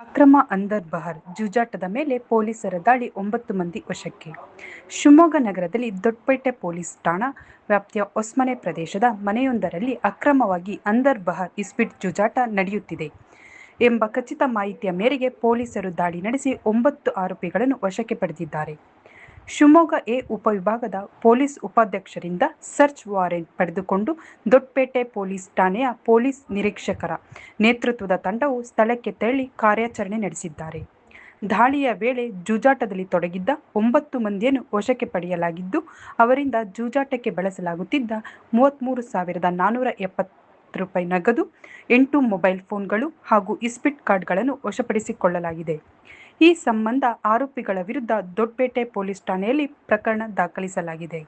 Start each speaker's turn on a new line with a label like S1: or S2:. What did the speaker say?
S1: ಅಕ್ರಮ ಅಂದರ್ ಬಹರ್ ಜೂಜಾಟದ ಮೇಲೆ ಪೊಲೀಸರ ದಾಳಿ, 9 ಮಂದಿ ವಶಕ್ಕೆ. ಶಿವಮೊಗ್ಗ ನಗರದಲ್ಲಿ ದೊಡ್ಡಪೇಟೆ ಪೊಲೀಸ್ ಠಾಣಾ ವ್ಯಾಪ್ತಿಯ ಹೊಸ್ಮನೆ ಪ್ರದೇಶದ ಮನೆಯೊಂದರಲ್ಲಿ ಅಕ್ರಮವಾಗಿ ಅಂದರ್ ಬಹರ್ ಇಸ್ಪೀಟ್ ಜೂಜಾಟ ನಡೆಯುತ್ತಿದೆ ಎಂಬ ಖಚಿತ ಮಾಹಿತಿಯ ಮೇರೆಗೆ ಪೊಲೀಸರು ದಾಳಿ ನಡೆಸಿ 9 ಆರೋಪಿಗಳನ್ನು ವಶಕ್ಕೆ ಪಡೆದಿದ್ದಾರೆ. ಶಿವಮೊಗ್ಗ ಎ ಉಪವಿಭಾಗದ ಪೊಲೀಸ್ ಉಪಾಧೀಕ್ಷಕರಿಂದ ಸರ್ಚ್ ವಾರೆಂಟ್ ಪಡೆದುಕೊಂಡು ದೊಡ್ಡಪೇಟೆ ಪೊಲೀಸ್ ಠಾಣೆಯ ಪೊಲೀಸ್ ನಿರೀಕ್ಷಕರ ನೇತೃತ್ವದ ತಂಡವು ಸ್ಥಳಕ್ಕೆ ತೆರಳಿ ಕಾರ್ಯಾಚರಣೆ ನಡೆಸಿದ್ದಾರೆ. ದಾಳಿಯ ವೇಳೆ ಜೂಜಾಟದಲ್ಲಿ ತೊಡಗಿದ್ದ 9 ಮಂದಿಯನ್ನು ವಶಕ್ಕೆ ಪಡೆಯಲಾಗಿದ್ದು, ಅವರಿಂದ ಜೂಜಾಟಕ್ಕೆ ಬಳಸಲಾಗುತ್ತಿದ್ದ ₹33,470 ನಗದು, 8 ಮೊಬೈಲ್ ಫೋನ್ಗಳು ಹಾಗೂ ಇಸ್ಪೀಟ್ ಕಾರ್ಡ್ಗಳನ್ನು ವಶಪಡಿಸಿಕೊಳ್ಳಲಾಗಿದೆ. ಈ ಸಂಬಂಧ ಆರೋಪಿಗಳ ವಿರುದ್ಧ ದೊಡ್ಡಪೇಟೆ ಪೊಲೀಸ್ ಠಾಣೆಯಲ್ಲಿ ಪ್ರಕರಣ ದಾಖಲಿಸಲಾಗಿದೆ.